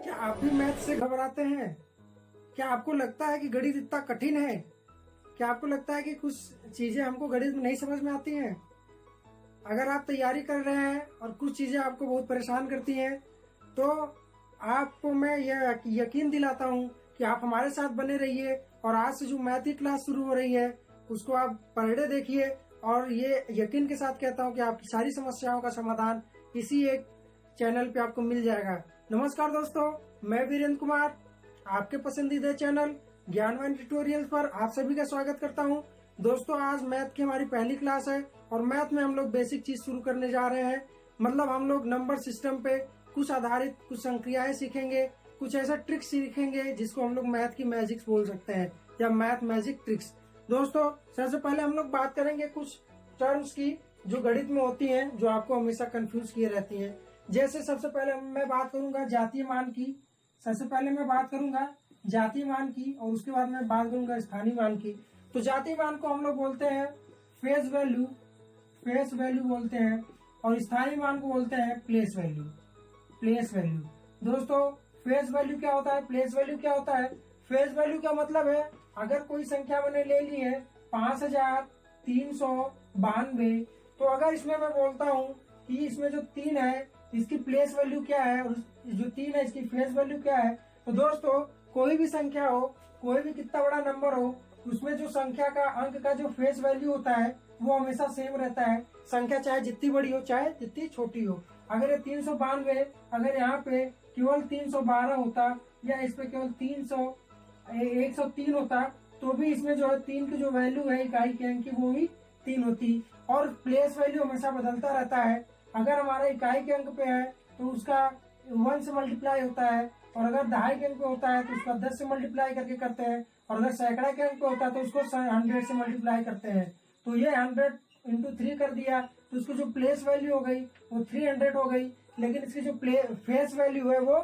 क्या आप भी मैथ से घबराते हैं? क्या आपको लगता है कि गणित इतना कठिन है? क्या आपको लगता है कि कुछ चीजें हमको गणित में नहीं समझ में आती हैं? अगर आप तैयारी कर रहे हैं और कुछ चीजें आपको बहुत परेशान करती हैं, तो आपको मैं यह यकीन दिलाता हूं कि आप हमारे साथ बने रहिए और आज से जो मैथ की क्लास शुरू हो रही है उसको आप पर डे देखिए। और ये यकीन के साथ कहता हूं कि आपकी सारी समस्याओं का समाधान इसी एक चैनल पे आपको मिल जाएगा। नमस्कार दोस्तों, मैं वीरेंद्र कुमार आपके पसंदीदा चैनल ज्ञानवान ट्यूटोरियल पर आप सभी का स्वागत करता हूं। दोस्तों, आज मैथ की हमारी पहली क्लास है और मैथ में हम लोग बेसिक चीज शुरू करने जा रहे हैं। मतलब हम लोग नंबर सिस्टम पे कुछ आधारित कुछ संक्रियाएं सीखेंगे, कुछ ऐसा ट्रिक्स सीखेंगे जिसको हम लोग मैथ की मैजिक्स बोल सकते हैं या मैथ मैजिक ट्रिक्स। दोस्तों, सबसे पहले हम लोग बात करेंगे कुछ टर्म्स की जो गणित में होती हैं, जो आपको हमेशा कंफ्यूज किए रहती हैं। जैसे सबसे पहले मैं बात करूंगा जातीय मान की। सबसे पहले मैं बात करूंगा जातीय मान की और उसके बाद मैं बात करूंगा स्थानीय मान की। तो जातीय मान को हम लोग बोलते हैं फेस वैल्यू, फेस वैल्यू बोलते हैं, और स्थानीय मान को बोलते हैं प्लेस वैल्यू, प्लेस वैल्यू। दोस्तों, फेस वैल्यू क्या होता है, प्लेस वैल्यू क्या होता है? फेस वैल्यू का मतलब है अगर कोई संख्या मैंने ले ली है 5392, तो अगर इसमें मैं बोलता हूँ कि इसमें जो 3 है इसकी प्लेस वैल्यू क्या है और जो 3 है इसकी फेस वैल्यू क्या है, तो दोस्तों कोई भी संख्या हो, कोई भी कितना बड़ा नंबर हो, उसमें जो संख्या का अंक का जो फेस वैल्यू होता है वो हमेशा सेम रहता है। संख्या चाहे जितनी बड़ी हो चाहे जितनी छोटी हो। अगर ये 392 अगर यहाँ पे केवल 312 होता या इस पे केवल 103 होता, तो भी इसमें जो है 3 की जो वैल्यू है इकाई के अंक की वो भी 3 होती। और प्लेस वैल्यू हमेशा बदलता रहता है। अगर हमारा इकाई के अंक पे है तो उसका 1 से मल्टीप्लाई होता है, और अगर दहाई के अंक पे होता है तो उसका 10 से मल्टीप्लाई करके करते हैं, और अगर सैकड़ा के अंक पे होता है तो उसको 100 से मल्टीप्लाई करते हैं। तो ये 100 इंटू 3 कर दिया तो उसकी जो प्लेस वैल्यू हो गई वो 300 हो गई, लेकिन इसकी जो फेस वैल्यू है वो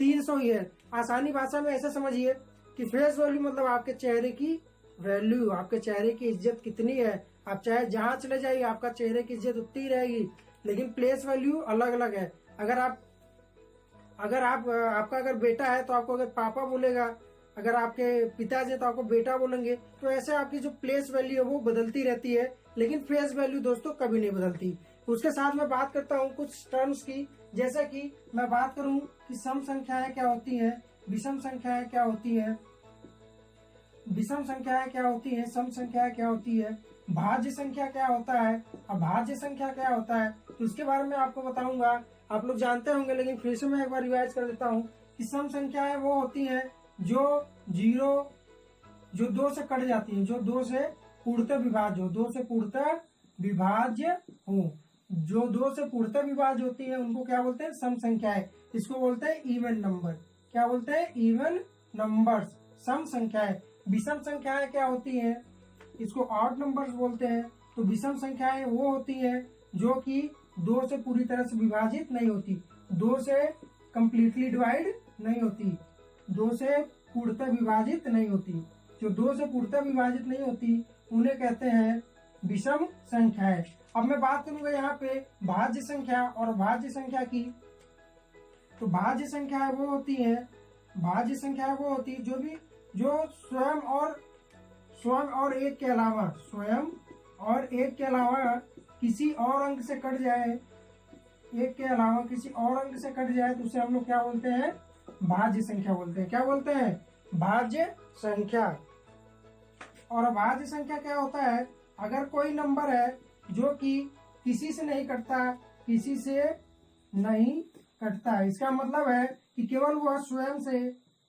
300 ही है। आसानी भाषा में ऐसा समझिए कि फेस वैल्यू मतलब आपके चेहरे की वैल्यू, आपके चेहरे की इज्जत कितनी है। आप चाहे जहां चले जाइए आपका चेहरे की इज्जत उतनी ही रहेगी, लेकिन प्लेस वैल्यू अलग अलग है। अगर आपका अगर बेटा है तो आपको अगर पापा बोलेगा, अगर आपके पिताजी तो आपको बेटा बोलेंगे। तो ऐसे आपकी जो प्लेस वैल्यू है वो बदलती रहती है, लेकिन फेस वैल्यू दोस्तों कभी नहीं बदलती। उसके साथ मैं बात करता हूँ कुछ टर्म्स की, जैसे कि मैं बात करूँ कि सम संख्याएं क्या होती है, विषम संख्याएं क्या होती है, विषम संख्याएं क्या होती है, सम संख्याएं क्या होती है, भाज्य संख्या क्या होता है, अभाज्य संख्या क्या होता है, तो इसके बारे में आपको बताऊंगा। आप लोग जानते होंगे, लेकिन फिर से मैं एक बार रिवाइज कर देता हूँ कि सम संख्याएं वो होती हैं जो 2 से कट जाती हैं, जो 2 से पूर्णतः विभाज्य हो, 2 से पूर्णतः विभाज्य हो। जो 2 से पूर्णतः विभाज्य होती है उनको क्या बोलते हैं? सम संख्याएं। इसको बोलते हैं इवन नंबर। क्या बोलते हैं? इवन नंबर्स, सम संख्याएं। विषम संख्याएं क्या होती हैं? इसको ऑड नंबर्स बोलते हैं। तो विषम संख्याएं वो होती हैं जो कि 2 से पूरी तरह से विभाजित नहीं होती, 2 से कंप्लीटली डिवाइड नहीं होती, 2 से पूर्णतः विभाजित नहीं होती। जो 2 से पूर्णतः विभाजित नहीं होती उन्हें कहते हैं विषम संख्याएं। अब मैं बात करूंगा यहाँ पे भाज्य संख्या और अभाज्य संख्या की। तो भाज्य संख्याएं वो होती हैं, भाज्य संख्याएं वो होती है जो स्वयं और एक के अलावा, स्वयं और एक के अलावा किसी और अंक से कट जाए, एक के अलावा किसी और अंक से कट जाए तो उसे हम लोग क्या बोलते हैं? भाज्य संख्या बोलते हैं। क्या बोलते हैं? भाज्य संख्या। और अभाज्य संख्या क्या होता है? अगर कोई नंबर है जो कि किसी से नहीं कटता, किसी से नहीं कटता, इसका मतलब है कि केवल वह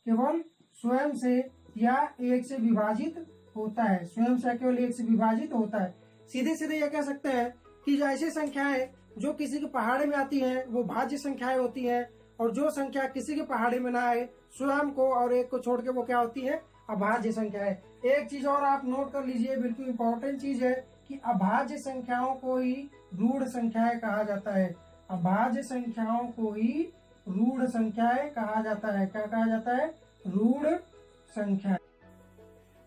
केवल स्वयं से या एक से विभाजित होता है, स्वयं से केवल एक से विभाजित होता है। सीधे सीधे ये कह सकते हैं कि जो ऐसी संख्याएं जो किसी के पहाड़े में आती हैं वो भाज्य संख्याएं होती हैं, और जो संख्या किसी के पहाड़े में ना आए, स्वयं को और एक को छोड़ के, वो क्या होती है? अभाज्य संख्याएं। एक चीज और आप नोट कर लीजिए, बिल्कुल इम्पोर्टेंट चीज है कि अभाज्य संख्याओं को ही रूढ़ संख्याएं कहा जाता है। अभाज्य संख्याओं को ही रूढ़ संख्याएं कहा जाता है। क्या कहा जाता है? रूढ़ संख्या।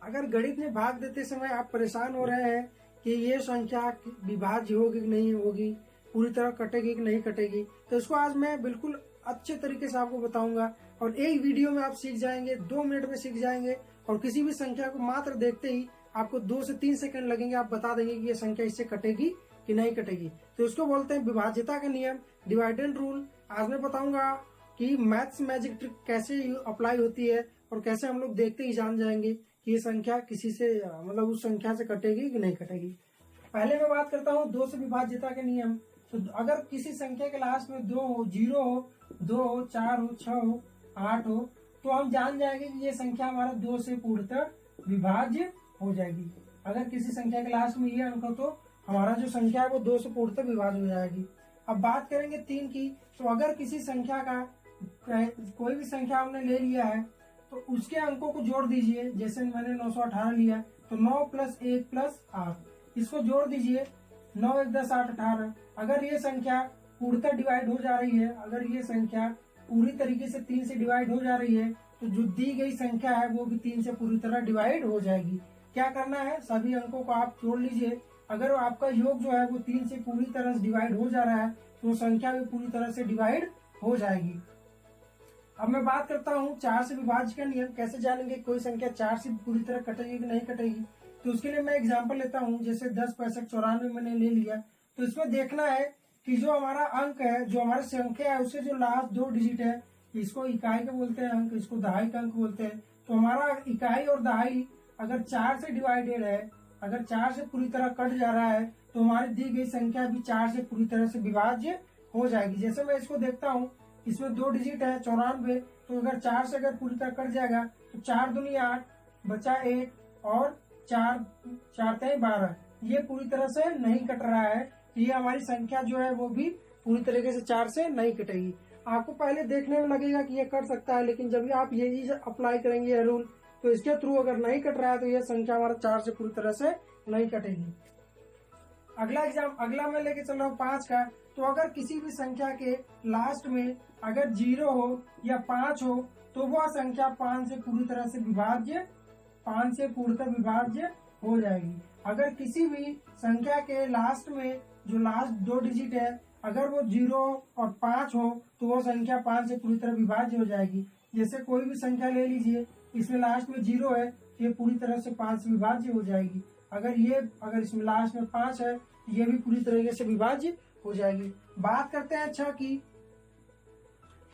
अगर गणित में भाग देते समय आप परेशान हो रहे हैं कि ये संख्या विभाज्य होगी कि नहीं होगी, पूरी तरह कटेगी कि नहीं कटेगी, तो इसको आज मैं बिल्कुल अच्छे तरीके से आपको बताऊंगा और एक वीडियो में आप सीख जाएंगे, 2 मिनट में सीख जाएंगे और किसी भी संख्या को मात्र देखते ही आपको 2 से 3 सेकंड लगेंगे, आप बता देंगे कि ये संख्या इससे कटेगी कि नहीं कटेगी। तो इसको बोलते हैं विभाज्यता का नियम, डिवाइडेड रूल। आज मैं बताऊंगा कि मैथ्स मैजिक ट्रिक कैसे अप्लाई होती है और कैसे हम लोग देखते ही जान जाएंगे कि ये संख्या किसी से मतलब उस संख्या से कटेगी कि नहीं कटेगी। पहले मैं बात करता हूँ 2 से विभाज्यता के नियम। तो अगर किसी संख्या के लास्ट में 2 हो, 0 हो, 2 हो, 4 हो, 6 हो, 8 हो, तो हम जान जाएंगे कि ये संख्या हमारा 2 से पूर्णतः विभाज्य हो जाएगी। अगर किसी संख्या के लास्ट में ये अंक हो तो हमारा जो संख्या है वो 2 से पूर्णतः विभाज्य हो जाएगी। अब बात करेंगे 3 की। तो अगर किसी संख्या का कोई भी संख्या हमने ले लिया है तो उसके अंकों को जोड़ दीजिए। जैसे मैंने 918 लिया तो 9 + 1 + 8 इसको जोड़ दीजिए। 9 × 1 = 10, 8 × 18। अगर ये संख्या पूर्णतः डिवाइड हो जा रही है, अगर ये संख्या पूरी तरीके से 3 से डिवाइड हो जा रही है तो जो दी गई संख्या है वो भी 3 से पूरी तरह डिवाइड हो जाएगी। क्या करना है, सभी अंकों को आप जोड़ लीजिए। अगर आपका योग जो है वो 3 से पूरी तरह से डिवाइड हो जा रहा है तो संख्या भी पूरी तरह से डिवाइड हो जाएगी। अब मैं बात करता हूँ 4 से विभाज्य का नियम। कैसे जानेंगे कोई संख्या 4 से पूरी तरह कटेगी कि नहीं कटेगी। तो उसके लिए मैं एग्जांपल लेता हूँ। जैसे 10, 65, 94 मैंने ले लिया। तो इसमें देखना है कि जो हमारा अंक है, जो हमारी संख्या है, उससे जो लास्ट 2 डिजिट है, इसको इकाई के बोलते हैं अंक, इसको दहाई का अंक बोलते हैं। तो हमारा इकाई और दहाई अगर 4 से डिवाइडेड है, अगर 4 से पूरी तरह कट जा रहा है तो हमारी दी गई संख्या भी 4 से पूरी तरह से विभाज्य हो जाएगी। जैसे मैं इसको देखता हूँ, इसमें 2 डिजिट है 94। तो अगर 4 से अगर पूरी तरह कट जाएगा तो 4 दूनी 8, बचा 1 और 4 3 12। ये पूरी तरह से नहीं कट रहा है। ये हमारी संख्या जो है वो भी पूरी तरीके से 4 से नहीं कटेगी। आपको पहले देखने में लगेगा कि ये कट सकता है, लेकिन जब भी आप ये चीज अप्लाई करेंगे ये रूल, तो इसके थ्रू अगर नहीं कट रहा है तो ये संख्या हमारा 4 से पूरी तरह से नहीं कटेगी। अगला मैं लेके चल रहा हूँ 5 का। तो अगर किसी भी संख्या के लास्ट में अगर 0 हो या 5 हो तो वह संख्या 5 से पूरी तरह से विभाज्य, 5 से पूर्णतः विभाज्य हो जाएगी। अगर किसी भी संख्या के लास्ट में जो लास्ट 2 डिजिट है अगर वो 0 और 5 हो तो वो संख्या 5 से पूरी तरह विभाज्य हो जाएगी। जैसे कोई भी संख्या ले लीजिए, इसमें लास्ट में 0 है तो ये पूरी तरह से 5 से विभाज्य हो जाएगी। अगर इसमें लास्ट में 5 है ये भी पूरी तरीके से विभाज्य हो जाएगी। बात करते हैं 6 की।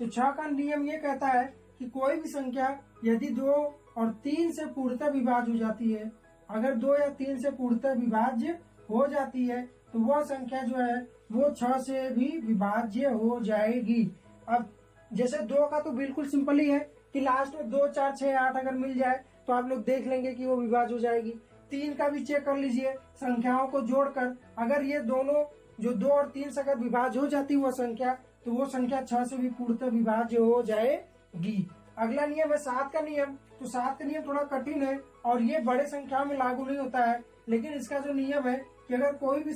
तो 6 का नियम ये कहता है कि कोई भी संख्या यदि 2 और 3 से पूर्णतः विभाज्य हो जाती है, अगर 2 या 3 से पूर्णतः विभाज्य हो जाती है तो वह संख्या जो है वो 6 से भी विभाज्य हो जाएगी। अब जैसे 2 का तो बिल्कुल सिंपल ही है कि लास्ट में 2, 4, 6, 8 अगर मिल जाए तो आप लोग देख लेंगे कि वो विभाज्य हो जाएगी। 3 का भी चेक कर लीजिए संख्याओं को जोड़कर, अगर ये दोनों जो 2 और 3 से अगर विभाज्य हो जाती है वो संख्या, तो वो संख्या 6 से भी पूर्णतः विभाज्य हो जाएगी। अगला नियम है 7 का नियम। तो 7 का नियम थोड़ा कठिन है और ये बड़े संख्या में लागू नहीं होता है, लेकिन इसका जो नियम है कि अगर कोई भी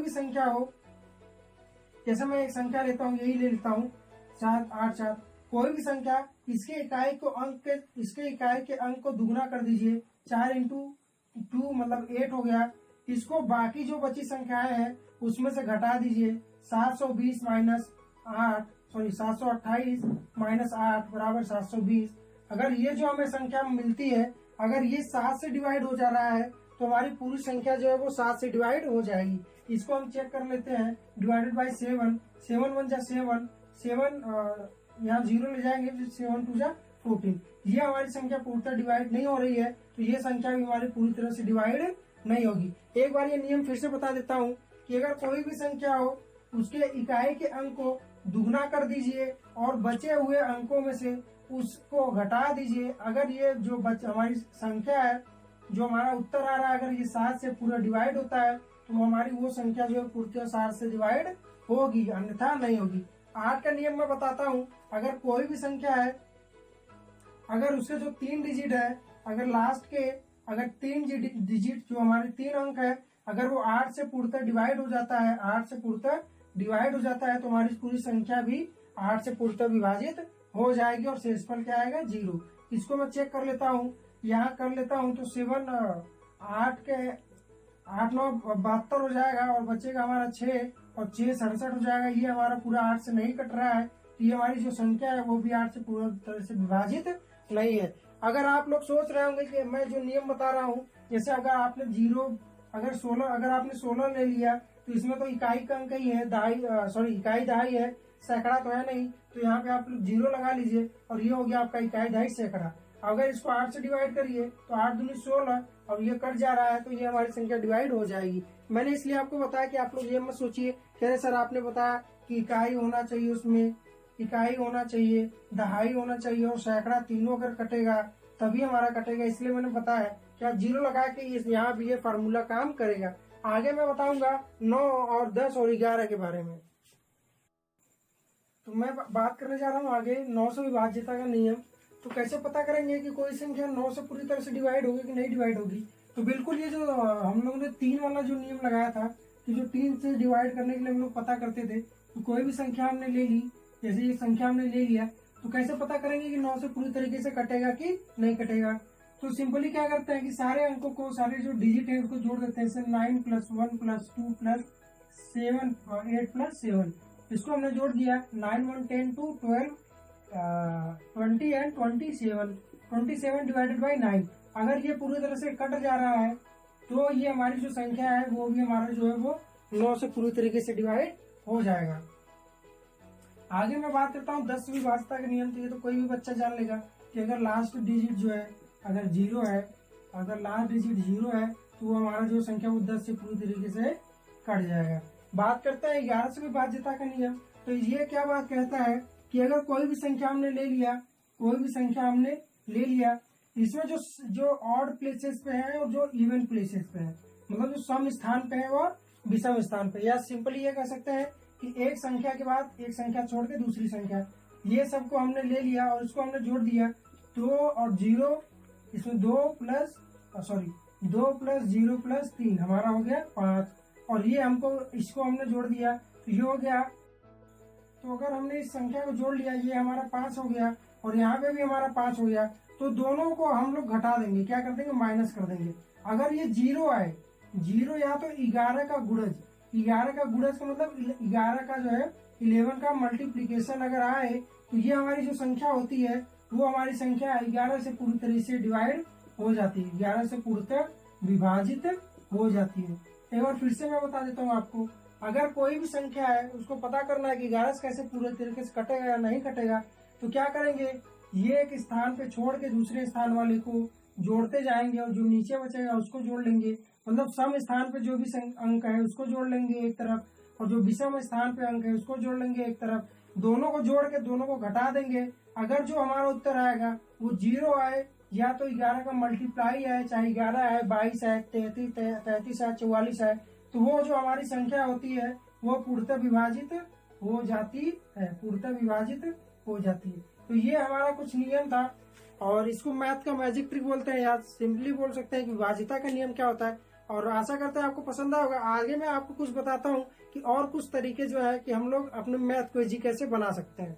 संख्या हो, जैसे मैं एक संख्या लेता हूँ, यही ले लेता हूँ 7, 8, 4, कोई भी संख्या इसके इकाई के अंक को दुगना कर दीजिए। 4 × 2 मतलब 8 हो गया। इसको बाकी जो बची संख्याएं हैं उसमें से घटा दीजिए। 728 - 8 बराबर 720। अगर ये जो हमें संख्या मिलती है, अगर ये 7 से डिवाइड हो जा रहा है तो हमारी पूरी संख्या जो है वो 7 से डिवाइड हो जाएगी। इसको हम चेक कर लेते हैं। डिवाइडेड बाई 7, 7 × 1 = 7, 7 यहाँ 0 ले जाएंगे, 7 × 2 = 14। ये हमारी संख्या पूर्णतः डिवाइड नहीं हो रही है तो ये संख्या भी हमारी पूरी तरह से डिवाइड नहीं होगी। एक बार ये नियम फिर से बता देता हूँ कि अगर कोई भी संख्या हो उसके इकाई के अंक को दुगना कर दीजिए और बचे हुए अंकों में से उसको घटा दीजिए। अगर ये जो हमारी संख्या है, जो हमारा उत्तर आ रहा है, अगर ये 7 से पूरा डिवाइड होता है तो हमारी वो संख्या जो है पूर्णतः 7 से डिवाइड होगी, अन्यथा नहीं होगी। 8 का नियम मैं बताता हूँ। अगर कोई भी संख्या है, अगर उसके जो 3 डिजिट है, अगर लास्ट के 3 डिजिट जो हमारे 3 अंक है, अगर वो 8 से पूर्णतः डिवाइड हो जाता है, 8 से पूर्णतः डिवाइड हो जाता है तो हमारी पूरी संख्या भी 8 से पूर्णतः विभाजित हो जाएगी और शेषफल क्या आएगा 0। इसको मैं चेक कर लेता हूँ, यहाँ कर लेता हूँ। तो 8 के 8 9 72 हो जाएगा और बचेगा हमारा 6 और 6 67 हो जाएगा। ये हमारा पूरा 8 से नहीं कट रहा है, तो ये हमारी जो संख्या है वो भी 8 से पूरी तरह से विभाजित नहीं है। अगर आप लोग सोच रहे होंगे कि मैं जो नियम बता रहा हूँ, जैसे अगर आपने 16 अगर आपने 16 ले लिया तो इसमें तो इकाई का अंक ही है, इकाई दहाई है, सैकड़ा तो है नहीं, तो यहाँ पे आप लोग 0 लगा लीजिए और ये हो गया आपका इकाई दहाई सैकड़ा। अगर इसको 8 से डिवाइड करिए तो 8 दूनी 16 और ये कट जा रहा है, तो ये हमारी संख्या डिवाइड हो जाएगी। मैंने इसलिए आपको बताया कि आप लोग ये मत सोचिए कह रहे सर आपने बताया कि इकाई होना चाहिए, उसमें इकाई होना चाहिए, दहाई होना चाहिए और सैकड़ा, तीनों अगर कटेगा तभी हमारा कटेगा, इसलिए मैंने बताया कि आप 0 लगा के यहाँ भी ये फार्मूला काम करेगा। आगे मैं बताऊंगा 9 और 10 और 11 के बारे में। तो मैं बात करने जा रहा हूँ आगे 9 से विभाज्यता का नियम। तो कैसे पता करेंगे कि कोई संख्या 9 से पूरी तरह से डिवाइड होगी कि नहीं डिवाइड होगी। तो बिल्कुल ये जो हम लोगों ने 3 वाला जो नियम लगाया था कि जो 3 से डिवाइड करने के लिए हम लोग पता करते थे, तो कोई भी संख्या हमने ले ली, जैसे ये संख्या हमने ले लिया, तो कैसे पता करेंगे कि 9 से पूरी तरीके से कटेगा कि नहीं कटेगा। तो सिंपली क्या करते हैं कि सारे अंकों को, सारे जो डिजिट है उसको जोड़ देते हैं। जैसे 9 + 1 + 2 + 7 और 8 + 7, इसको हमने जोड़ दिया। 9 1 10 2 12 20 एंड 27 डिवाइडेड बाई 9। अगर ये पूरी तरह से कट जा रहा है तो ये हमारी जो संख्या है वो भी हमारा जो है वो 9 से पूरी तरीके से डिवाइड हो जाएगा। आगे मैं बात करता हूँ 10 विभाज्यता के नियम। तो ये तो कोई भी बच्चा जान लेगा कि अगर लास्ट डिजिट जो है अगर 0 है, अगर लास्ट डिजिट 0 है तो हमारा जो संख्या वो 10 से पूरी तरीके से कट जाएगा। बात करते हैं 11 से विभाज्यता का नियम। तो ये क्या बात कहता है कि अगर कोई भी संख्या हमने ले लिया, कोई भी संख्या हमने ले लिया, इसमें जो ऑड प्लेसेस पे है और जो इवन प्लेसेस पे है, मतलब जो सम स्थान पे है और विषम स्थान पे, या सिंपली ये कह सकते हैं कि एक संख्या के बाद एक संख्या छोड़ के दूसरी संख्या, ये सबको हमने ले लिया और इसको हमने जोड़ दिया 2 और 0, इसमें 2 + 0 + 3 हमारा हो गया 5, और ये हमको इसको हमने जोड़ दिया तो ये हो गया। तो अगर हमने इस संख्या को जोड़ लिया, ये हमारा 5 हो गया और यहाँ पे भी हमारा 5 हो गया, तो दोनों को हम लोग घटा देंगे, क्या कर देंगे, माइनस कर देंगे। अगर ये 0 आए, 0 या तो 11 का गुणज, 11 का गुणज का मतलब 11 का जो है 11 का मल्टीप्लीकेशन अगर आए, तो ये हमारी जो संख्या होती है वो हमारी संख्या 11 से पूरी तरह से डिवाइड हो जाती है, 11 से पूर्णतः विभाजित हो जाती है। एक बार फिर से मैं बता देता हूँ आपको, अगर कोई भी संख्या है उसको पता करना है कि 11 से कैसे पूरे तरीके से कटेगा या नहीं कटेगा, तो क्या करेंगे, ये एक स्थान पे छोड़ के दूसरे स्थान वाले को जोड़ते जाएंगे और जो नीचे बचेगा उसको जोड़ लेंगे। मतलब सम स्थान पे जो भी अंक है उसको जोड़ लेंगे एक तरफ, और जो विषम स्थान पे अंक है उसको जोड़ लेंगे एक तरफ। दोनों को जोड़ के दोनों को घटा देंगे। अगर जो हमारा उत्तर आएगा वो 0 आए, या तो 11 का मल्टीप्लाई आए, चाहे 11 आए, 22 आए, 33 आए, 44 आए, तो वो जो हमारी संख्या होती है वो पूर्णतः विभाजित हो जाती है, पूर्णतः विभाजित हो जाती है। तो ये हमारा कुछ नियम था, और इसको मैथ का मैजिक ट्रिक बोलते हैं, या सिंपली बोल सकते हैं कि विभाज्यता का नियम क्या होता है। और आशा करते हैं आपको पसंद आएगा। आगे मैं आपको कुछ बताता हूँ कि और कुछ तरीके जो है कि हम लोग अपने मैथ को इजी कैसे बना सकते हैं।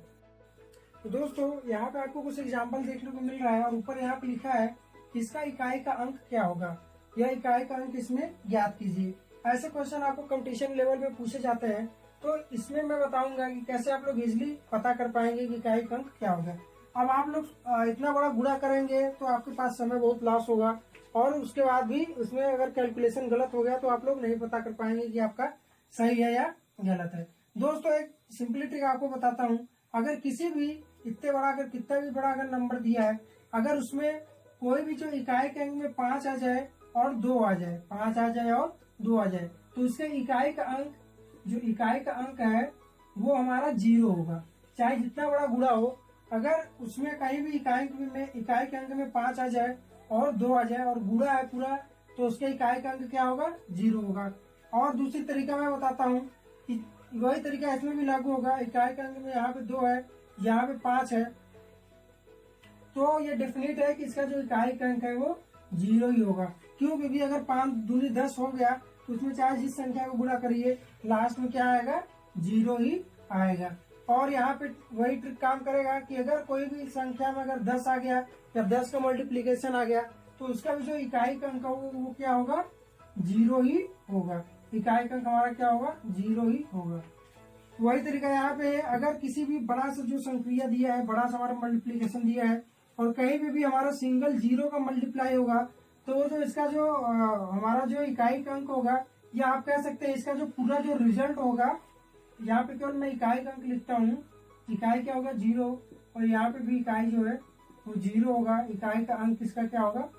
तो दोस्तों यहाँ पे आपको कुछ एग्जाम्पल देखने को मिल रहा है, और ऊपर यहाँ पे लिखा है कि इसका इकाई का अंक क्या होगा, यह इकाई का अंक इसमें ज्ञात कीजिए। ऐसे क्वेश्चन आपको कंपटीशन लेवल पे पूछे जाते हैं, तो इसमें मैं बताऊंगा कि कैसे आप लोग इजिली पता कर पाएंगे कि इकाई का अंक क्या होगा। अब आप लोग इतना बड़ा गुणा करेंगे तो आपके पास समय बहुत लॉस होगा, और उसके बाद भी उसमें अगर कैलकुलेशन गलत हो गया तो आप लोग नहीं पता कर पाएंगे कि आपका सही है या गलत है। दोस्तों एक सिंपली ट्रिक आपको बताता हूँ। अगर किसी भी इतने बड़ा, अगर कितना भी बड़ा अगर नंबर दिया है, अगर उसमें कोई भी जो इकाई के अंक में 5 आ जाए और 2 आ जाए, 5 आ जाए और 2 आ जाए, तो इसके इकाई का अंक, जो इकाई का अंक है वो हमारा 0 होगा, चाहे जितना बड़ा गुणा हो। अगर उसमें कहीं भी इकाई के अंक में 5 आ जाए और 2 आ जाए और गुणा है पूरा, तो उसके इकाई का अंक क्या होगा, 0 होगा। और दूसरी तरीका मैं बताता हूँ, वही तरीका इसमें भी लागू होगा। इकाई का अंक में यहाँ पे 2 है, यहाँ पे 5 है, तो ये डेफिनेट है कि इसका जो इकाई का अंक है वो 0 ही होगा। क्यों, क्योंकि अगर 5 दूनी 10 हो गया तो उसमें चाहे जिस संख्या को गुणा करिए लास्ट में क्या आएगा, 0 ही आएगा। और यहाँ पे वही ट्रिक काम करेगा कि अगर कोई भी संख्या में अगर 10 आ गया या 10 का मल्टीप्लीकेशन आ गया, तो उसका भी जो इकाई का अंक होगा वो क्या होगा, 0 ही होगा। इकाई का अंक हमारा क्या होगा, 0 ही होगा। वही तरीका यहाँ पे है, अगर किसी भी बड़ा सा जो संक्रिया दिया है, बड़ा सा हमारा मल्टीप्लीकेशन दिया है और कहीं पे भी हमारा सिंगल 0 का मल्टीप्लाई होगा, तो जो इसका जो हमारा जो इकाई का अंक होगा, या आप कह सकते हैं इसका जो पूरा जो रिजल्ट होगा, यहाँ पे केवल मैं इकाई का अंक लिखता हूँ, इकाई क्या होगा 0, और यहाँ पे भी इकाई जो है वो 0 होगा। इकाई का अंक इसका क्या होगा,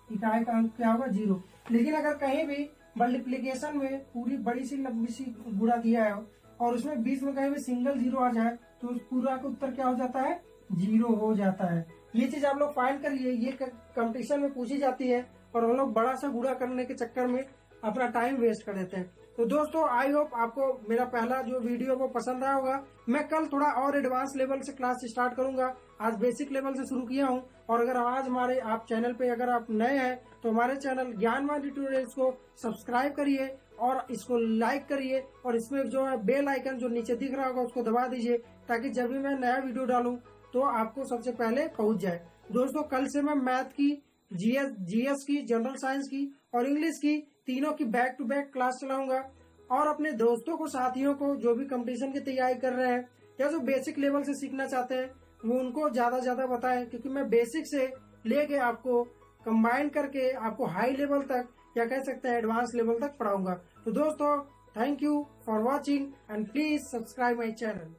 इकाई का अंक क्या होगा 0। लेकिन अगर कहीं भी मल्टीप्लीकेशन में पूरी बड़ी सी लंबी सी गुणा दिया है और उसमें बीच में कहीं भी सिंगल 0 आ जाए, तो उस पूरा का उत्तर क्या हो जाता है, 0 हो जाता है। ये चीज आप लोग फाइंड करिए, ये कंपटीशन में पूछी जाती है और हम लोग बड़ा सा गुणा करने के चक्कर में अपना टाइम वेस्ट कर देते हैं। तो दोस्तों आई होप आपको मेरा पहला जो वीडियो वो पसंद आया होगा। मैं कल थोड़ा और एडवांस लेवल से क्लास स्टार्ट करूंगा, आज बेसिक लेवल से शुरू किया हूं। और अगर आज हमारे आप चैनल पे अगर आप नए हैं तो हमारे चैनल ज्ञानवान ट्यूटोरियल्स को सब्सक्राइब करिए और इसको लाइक करिए, और इसमें जो है बेल आइकन जो नीचे दिख रहा होगा उसको दबा दीजिए, ताकि जब भी मैं नया वीडियो डालूं तो आपको सबसे पहले पहुंच जाए। दोस्तों कल से मैं मैथ की, जीएस की, जनरल साइंस की और इंग्लिश की तीनों की बैक टू बैक क्लास चलाऊंगा। और अपने दोस्तों को, साथियों को जो भी कंपटीशन की तैयारी कर रहे हैं या जो बेसिक लेवल से सीखना चाहते हैं, वो उनको ज्यादा बताएं, क्योंकि मैं बेसिक से लेके आपको कंबाइन करके आपको हाई लेवल तक, या कह सकते हैं एडवांस लेवल तक पढ़ाऊंगा। तो दोस्तों thank you for watching and please subscribe my channel.